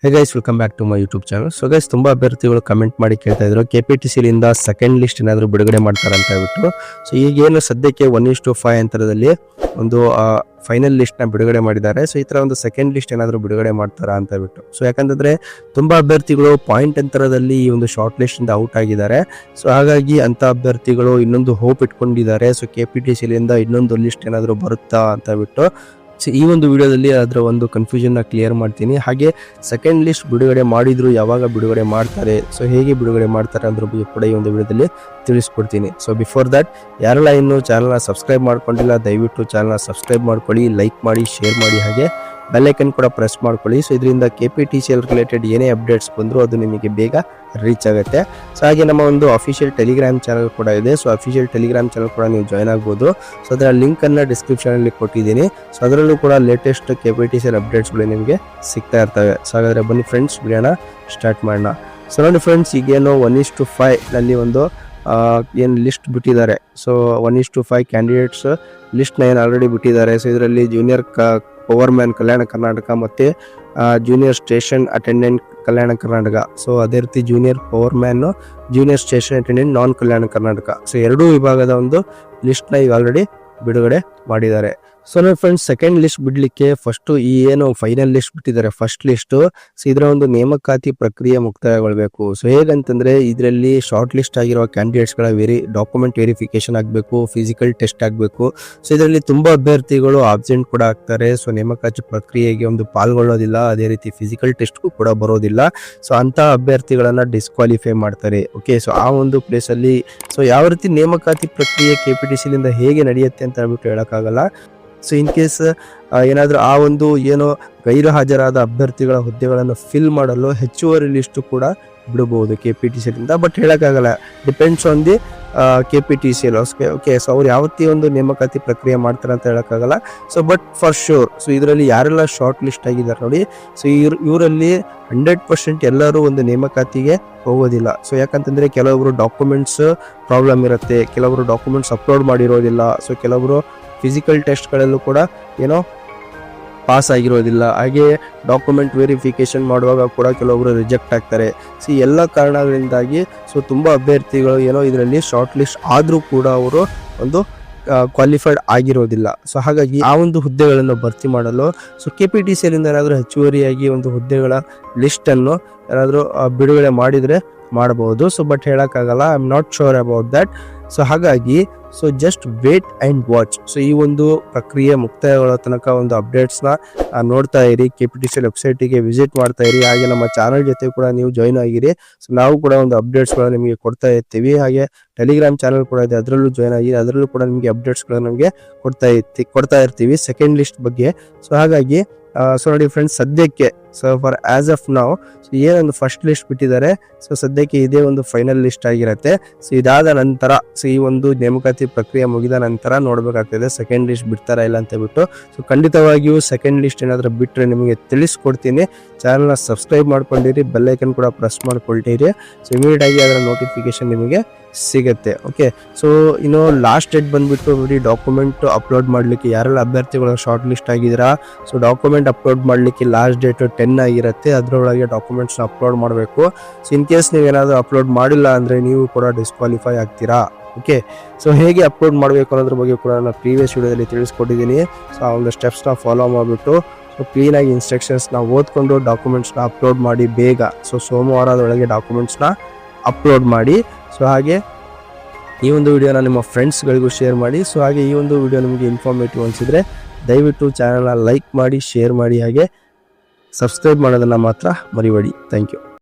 Hey guys, welcome back to my YouTube channel. So guys, ತುಂಬಾ ಅಭ್ಯರ್ಥಿಗಳು comment ಮಾಡಿ ಕೇಳ್ತಾ ಇದ್ರು KPTCಲಿಂದ ಸೆಕೆಂಡ್ ಲಿಸ್ಟ್ ಏನಾದರೂ ಬಿಡುಗಡೆ ಮಾಡ್ತಾರೆ ಅಂತ ಹೇಳ್ಬಿಟ್ಟು. ಸೊ ಈಗೇನು ಸದ್ಯಕ್ಕೆ 1:5 ಅಂತರದಲ್ಲಿ ಒಂದು ಫೈನಲ್ ಲಿಸ್ಟ್ನ ಬಿಡುಗಡೆ ಮಾಡಿದ್ದಾರೆ. ಸೊ ಈ ಥರ ಒಂದು ಸೆಕೆಂಡ್ ಲಿಸ್ಟ್ ಏನಾದರೂ ಬಿಡುಗಡೆ ಮಾಡ್ತಾರಾ ಅಂತ ಹೇಳ್ಬಿಟ್ಟು. ಸೊ ಯಾಕಂತಂದ್ರೆ ತುಂಬಾ ಅಭ್ಯರ್ಥಿಗಳು ಪಾಯಿಂಟ್ ಅಂತರದಲ್ಲಿ ಈ ಒಂದು ಶಾರ್ಟ್ ಲಿಸ್ಟಿಂದ ಔಟ್ ಆಗಿದ್ದಾರೆ. ಸೊ ಹಾಗಾಗಿ ಅಂತ ಅಭ್ಯರ್ಥಿಗಳು ಇನ್ನೊಂದು ಹೋಪ್ ಇಟ್ಕೊಂಡಿದ್ದಾರೆ. ಸೊ KPTCಲಿಂದ ಇನ್ನೊಂದು ಲಿಸ್ಟ್ ಏನಾದರೂ ಬರುತ್ತಾ ಅಂತ ಹೇಳ್ಬಿಟ್ಟು. ಸೊ ಈ ಒಂದು ವಿಡಿಯೋದಲ್ಲಿ ಅದರ ಒಂದು ಕನ್ಫ್ಯೂಷನ್ನ ಕ್ಲಿಯರ್ ಮಾಡ್ತೀನಿ. ಹಾಗೆ ಸೆಕೆಂಡ್ ಲಿಸ್ಟ್ ಬಿಡುಗಡೆ ಮಾಡಿದ್ರು ಯಾವಾಗ ಬಿಡುಗಡೆ ಮಾಡ್ತಾರೆ, ಸೊ ಹೇಗೆ ಬಿಡುಗಡೆ ಮಾಡ್ತಾರೆ ಅದ್ರ ಬಗ್ಗೆ ಕೂಡ ಈ ಒಂದು ವಿಡಿಯೋದಲ್ಲಿ ತಿಳಿಸ್ಕೊಡ್ತೀನಿ. ಸೊ ಬಿಫೋರ್ ದಟ್, ಯಾರೆಲ್ಲ ಇನ್ನೂ ಚಾನಲ್ನ ಸಬ್ಸ್ಕ್ರೈಬ್ ಮಾಡ್ಕೊಂಡಿಲ್ಲ ದಯವಿಟ್ಟು ಚಾನಲ್ನ ಸಬ್ಸ್ಕ್ರೈಬ್ ಮಾಡ್ಕೊಳ್ಳಿ, ಲೈಕ್ ಮಾಡಿ, ಶೇರ್ ಮಾಡಿ, ಹಾಗೆ ಬೆಲ್ ಐಕನ್ ಕೂಡ ಪ್ರೆಸ್ ಮಾಡ್ಕೊಳ್ಳಿ. ಸೊ ಇದರಿಂದ KPTCL ರಿಲೇಟೆಡ್ ಏನೇ ಅಪ್ಡೇಟ್ಸ್ ಬಂದರೂ ಅದು ನಿಮಗೆ ಬೇಗ ರೀಚ್ ಆಗುತ್ತೆ. ಸೊ ಹಾಗೆ ನಮ್ಮ ಒಂದು ಅಫಿಷಿಯಲ್ ಟೆಲಿಗ್ರಾಮ್ ಚಾನಲ್ ಕೂಡ ಇದೆ. ಸೊ ಅಫಿಷಿಯಲ್ ಟೆಲಿಗ್ರಾಮ್ ಚಾನಲ್ ಕೂಡ ನೀವು ಜಾಯ್ನ್ ಆಗ್ಬೋದು. ಸೊ ಅದರ ಲಿಂಕನ್ನು ಡಿಸ್ಕ್ರಿಪ್ಷನಲ್ಲಿ ಕೊಟ್ಟಿದ್ದೀನಿ. ಸೊ ಅದರಲ್ಲೂ ಕೂಡ ಲೇಟೆಸ್ಟ್ KPTCL ಅಪ್ಡೇಟ್ಸ್ಗಳು ನಿಮಗೆ ಸಿಗ್ತಾ ಇರ್ತವೆ. ಸೊ ಹಾಗಾದರೆ ಬನ್ನಿ ಫ್ರೆಂಡ್ಸ್, ವಿಡಿಯೋನ ಸ್ಟಾರ್ಟ್ ಮಾಡೋಣ. ಸೊ ನೋಡಿ ಫ್ರೆಂಡ್ಸ್, ಈಗೇನು 1:5 ನಲ್ಲಿ ಒಂದು ಏನು ಲಿಸ್ಟ್ ಬಿಟ್ಟಿದ್ದಾರೆ. ಸೊ 1:5 ಕ್ಯಾಂಡಿಡೇಟ್ಸ್ ಲಿಸ್ಟ್ನ ಏನು ಆಲ್ರೆಡಿ ಬಿಟ್ಟಿದ್ದಾರೆ. ಸೊ ಇದರಲ್ಲಿ junior power man Kalyana Karnataka ಮತ್ತು junior station attendant Kalyana Karnataka. So ಅದೇ ರೀತಿ junior power man, junior station attendant non Kalyana Karnataka. So ಎರಡೂ ವಿಭಾಗದ ಒಂದು ಲಿಸ್ಟ್ನ ಈಗ ಆಲ್ರೆಡಿ ಬಿಡುಗಡೆ ಮಾಡಿದ್ದಾರೆ. ಸೊ ನೋಡಿ ಫ್ರೆಂಡ್ಸ್, ಸೆಕೆಂಡ್ ಲಿಸ್ಟ್ ಬಿಡ್ಲಿಕ್ಕೆ ಫಸ್ಟ್ ಈ ಏನು ಫೈನಲ್ ಲಿಸ್ಟ್ ಬಿಟ್ಟಿದ್ದಾರೆ ಫಸ್ಟ್ ಲಿಸ್ಟ್, ಸೊ ಇದರ ಒಂದು ನೇಮಕಾತಿ ಪ್ರಕ್ರಿಯೆ ಮುಕ್ತಾಯಗೊಳ್ಬೇಕು. ಸೊ ಹೇಗಂತಂದ್ರೆ ಇದರಲ್ಲಿ ಶಾರ್ಟ್ ಲಿಸ್ಟ್ ಆಗಿರುವ ಕ್ಯಾಂಡಿಡೇಟ್ಸ್ಗಳ ಡಾಕ್ಯುಮೆಂಟ್ ವೆರಿಫಿಕೇಶನ್ ಆಗಬೇಕು, ಫಿಸಿಕಲ್ ಟೆಸ್ಟ್ ಆಗಬೇಕು. ಸೊ ಇದರಲ್ಲಿ ತುಂಬಾ ಅಭ್ಯರ್ಥಿಗಳು ಆಬ್ಸೆಂಟ್ ಕೂಡ ಆಗ್ತಾರೆ. ಸೊ ನೇಮಕಾತಿ ಪ್ರಕ್ರಿಯೆಗೆ ಒಂದು ಪಾಲ್ಗೊಳ್ಳೋದಿಲ್ಲ, ಅದೇ ರೀತಿ ಫಿಸಿಕಲ್ ಟೆಸ್ಟ್ಗೂ ಕೂಡ ಬರೋದಿಲ್ಲ. ಸೊ ಅಂತ ಅಭ್ಯರ್ಥಿಗಳನ್ನ ಡಿಸ್ಕ್ವಾಲಿಫೈ ಮಾಡ್ತಾರೆ. ಓಕೆ, ಸೊ ಆ ಒಂದು ಪ್ಲೇಸ್ ಅಲ್ಲಿ ಸೊ ಯಾವ ರೀತಿ ನೇಮಕಾತಿ ಪ್ರಕ್ರಿಯೆ KPTCಲಿಂದ ಹೇಗೆ ನಡೆಯುತ್ತೆ ಅಂತ ಹೇಳ್ಬಿಟ್ಟು ಹೇಳಕ್ಕಾಗಲ್ಲ. ಸೊ ಇನ್ ಕೇಸ್ ಏನಾದರೂ ಆ ಒಂದು ಏನೋ ಗೈರು ಹಾಜರಾದ ಅಭ್ಯರ್ಥಿಗಳ ಹುದ್ದೆಗಳನ್ನು ಫಿಲ್ ಮಾಡಲು ಹೆಚ್ಚುವರಿ ಲಿಸ್ಟ್ ಕೂಡ ಬಿಡಬಹುದು KPTCಲಿಂದ, ಬಟ್ ಹೇಳಕ್ಕಾಗಲ್ಲ. Depends on the KPTCL. Okay, so ಅವ್ರು ಯಾವತ್ತಿ ಒಂದು ನೇಮಕಾತಿ ಪ್ರಕ್ರಿಯೆ ಮಾಡ್ತಾರೆ ಅಂತ ಹೇಳಕ್ಕಾಗಲ್ಲ. So but for sure, so ಇದರಲ್ಲಿ ಯಾರೆಲ್ಲ ಶಾರ್ಟ್ ಲಿಸ್ಟ್ ಆಗಿದ್ದಾರೆ ನೋಡಿ, ಸೊ ಇವರಲ್ಲಿ 100% ಎಲ್ಲರೂ ಒಂದು ನೇಮಕಾತಿಗೆ ಹೋಗೋದಿಲ್ಲ. ಸೊ ಯಾಕಂತಂದ್ರೆ ಕೆಲವೊಬ್ರು ಡಾಕ್ಯುಮೆಂಟ್ಸ್ ಪ್ರಾಬ್ಲಮ್ ಇರುತ್ತೆ, ಕೆಲವರು ಡಾಕ್ಯುಮೆಂಟ್ಸ್ ಅಪ್ಲೋಡ್ ಮಾಡಿರೋದಿಲ್ಲ, ಸೊ ಕೆಲವರು ಫಿಸಿಕಲ್ ಟೆಸ್ಟ್ಗಳಲ್ಲೂ ಕೂಡ ಏನೋ ಪಾಸ್ ಆಗಿರೋದಿಲ್ಲ, ಹಾಗೆ ಡಾಕ್ಯುಮೆಂಟ್ ವೆರಿಫಿಕೇಶನ್ ಮಾಡುವಾಗ ಕೂಡ ಕೆಲವೊಬ್ರು ರಿಜೆಕ್ಟ್ ಆಗ್ತಾರೆ. ಸೊ ಎಲ್ಲ ಕಾರಣಗಳಿಂದಾಗಿ ಸೊ ತುಂಬ ಅಭ್ಯರ್ಥಿಗಳು ಏನೋ ಇದರಲ್ಲಿ ಶಾರ್ಟ್ ಲಿಸ್ಟ್ ಆದರೂ ಕೂಡ ಅವರು ಒಂದು ಕ್ವಾಲಿಫೈಡ್ ಆಗಿರೋದಿಲ್ಲ. ಸೊ ಹಾಗಾಗಿ ಆ ಒಂದು ಹುದ್ದೆಗಳನ್ನು ಭರ್ತಿ ಮಾಡಲು ಸೊ KPTCಲಿಂದ ಏನಾದರೂ ಹೆಚ್ಚುವರಿಯಾಗಿ ಒಂದು ಹುದ್ದೆಗಳ ಲಿಸ್ಟನ್ನು ಏನಾದರೂ ಬಿಡುಗಡೆ ಮಾಡಿದರೆ ಮಾಡಬಹುದು. ಸೊ ಬಟ್ ಹೇಳೋಕ್ಕಾಗಲ್ಲ, I am not sure about that. So ಹಾಗಾಗಿ so just wait and watch. So ಈ ಒಂದು ಪ್ರಕ್ರಿಯೆ ಮುಕ್ತಾಯಗೊಳ್ಳೋ ತನಕ ಒಂದು ಅಪ್ಡೇಟ್ಸ್ನ ನೋಡ್ತಾ ಇರಿ, KPTCL ವೆಬ್ಸೈಟಿಗೆ ವಿಸಿಟ್ ಮಾಡ್ತಾ ಇರಿ, ಹಾಗೆ ನಮ್ಮ ಚಾನಲ್ ಜೊತೆ ಕೂಡ ನೀವು ಜಾಯ್ನ್ ಆಗಿರಿ. ಸೊ ನಾವು ಕೂಡ ಒಂದು ಅಪ್ಡೇಟ್ಸ್ಗಳನ್ನ ನಿಮಗೆ ಕೊಡ್ತಾ ಇರ್ತೀವಿ. ಹಾಗೆ ಟೆಲಿಗ್ರಾಮ್ ಚಾನಲ್ ಕೂಡ ಇದೆ, ಅದರಲ್ಲೂ ಜಾಯ್ನ್ ಆಗಿ, ಅದರಲ್ಲೂ ಕೂಡ ನಿಮಗೆ ಅಪ್ಡೇಟ್ಸ್ಗಳನ್ನ ನಮಗೆ ಕೊಡ್ತಾ ಇರ್ತೀವಿ ಸೆಕೆಂಡ್ ಲಿಸ್ಟ್ ಬಗ್ಗೆ. ಸೊ ಹಾಗಾಗಿ ಸೊ ನೋಡಿ ಫ್ರೆಂಡ್ಸ್, ಸದ್ಯಕ್ಕೆ ಸೊ ಫಾರ್ ಆಸ್ ಆಫ್ ನಾವು ಸೊ ಏನೊಂದು ಫಸ್ಟ್ ಲಿಸ್ಟ್ ಬಿಟ್ಟಿದ್ದಾರೆ. ಸೊ ಸದ್ಯಕ್ಕೆ ಇದೇ ಒಂದು ಫೈನಲ್ ಲಿಸ್ಟ್ ಆಗಿರುತ್ತೆ. ಸೊ ಇದಾದ ನಂತರ ಸೊ ಈ ಒಂದು ನೇಮಕಾತಿ ಪ್ರಕ್ರಿಯೆ ಮುಗಿದ ನಂತರ ನೋಡ್ಬೇಕಾಗ್ತದೆ ಸೆಕೆಂಡ್ ಲಿಸ್ಟ್ ಬಿಡ್ತಾರಾ ಇಲ್ಲ ಅಂತ ಹೇಳ್ಬಿಟ್ಟು. ಸೊ ಖಂಡಿತವಾಗಿಯೂ ಸೆಕೆಂಡ್ ಲಿಸ್ಟ್ ಏನಾದರೂ ಬಿಟ್ಟರೆ ನಿಮಗೆ ತಿಳಿಸ್ಕೊಡ್ತೀನಿ. ಚಾನಲ್ನ ಸಬ್ಸ್ಕ್ರೈಬ್ ಮಾಡ್ಕೊಂಡಿರಿ, ಬೆಲ್ ಐಕನ್ ಕೂಡ ಪ್ರೆಸ್ ಮಾಡ್ಕೊಳ್ತೀರಿ. ಸೊ ಇಮಿಡಿಯೇಟ್ ಆಗಿ ಅದರ ನೋಟಿಫಿಕೇಶನ್ ನಿಮಗೆ ಸಿಗುತ್ತೆ. ಓಕೆ, ಸೊ ಇನ್ನು ಲಾಸ್ಟ್ ಡೇಟ್ ಬಂದ್ಬಿಟ್ಟು ನೋಡಿ, ಡಾಕ್ಯುಮೆಂಟ್ ಅಪ್ಲೋಡ್ ಮಾಡಲಿಕ್ಕೆ ಯಾರೆಲ್ಲ ಅಭ್ಯರ್ಥಿಗಳು ಶಾರ್ಟ್ ಲಿಸ್ಟ್ ಆಗಿದ್ದೀರಾ, ಸೊ ಡಾಕ್ಯುಮೆಂಟ್ ಅಪ್ಲೋಡ್ ಮಾಡಲಿಕ್ಕೆ ಲಾಸ್ಟ್ ಡೇಟ್ 10 ಆಗಿರುತ್ತೆ. ಅದರೊಳಗೆ ಡಾಕ್ಯುಮೆಂಟ್ಸ್ನ ಅಪ್ಲೋಡ್ ಮಾಡಬೇಕು. ಸೊ ಇನ್ ಕೇಸ್ ನೀವೇನಾದರೂ ಅಪ್ಲೋಡ್ ಮಾಡಿಲ್ಲ ಅಂದರೆ ನೀವು ಕೂಡ ಡಿಸ್ಕ್ವಾಲಿಫೈ ಆಗ್ತೀರಾ. ಓಕೆ, ಸೊ ಹೇಗೆ ಅಪ್ಲೋಡ್ ಮಾಡಬೇಕು ಅನ್ನೋದ್ರ ಬಗ್ಗೆ ಕೂಡ ನಾನು ಪ್ರೀವಿಯಸ್ ವಿಡಿಯೋದಲ್ಲಿ ತಿಳಿಸ್ಕೊಟ್ಟಿದ್ದೀನಿ. ಸೊ ಆ ಒಂದು ಸ್ಟೆಪ್ಸ್ನ ಫಾಲೋ ಮಾಡಿಬಿಟ್ಟು ಸೊ ಕ್ಲೀನಾಗಿ ಇನ್ಸ್ಟ್ರಕ್ಷನ್ಸ್ನ ಓದ್ಕೊಂಡು ಡಾಕ್ಯುಮೆಂಟ್ಸ್ನ ಅಪ್ಲೋಡ್ ಮಾಡಿ ಬೇಗ. ಸೊ ಸೋಮವಾರದೊಳಗೆ ಡಾಕ್ಯುಮೆಂಟ್ಸ್ನ ಅಪ್ಲೋಡ್ ಮಾಡಿ. ಸೊ ಹಾಗೆ ಈ ಒಂದು ವಿಡಿಯೋನ ನಿಮ್ಮ ಫ್ರೆಂಡ್ಸ್ಗಳಿಗೂ ಶೇರ್ ಮಾಡಿ. ಸೊ ಹಾಗೆ ಈ ಒಂದು ವಿಡಿಯೋ ನಿಮಗೆ ಇನ್ಫಾರ್ಮೇಟಿವ್ ಅನಿಸಿದರೆ ದಯವಿಟ್ಟು ಚಾನಲ್ನ ಲೈಕ್ ಮಾಡಿ, ಶೇರ್ ಮಾಡಿ, ಹಾಗೆ ಸಬ್ಸ್ಕ್ರೈಬ್ ಮಾಡೋದನ್ನು ಮಾತ್ರ ಮರಿಬೇಡಿ. Thank you.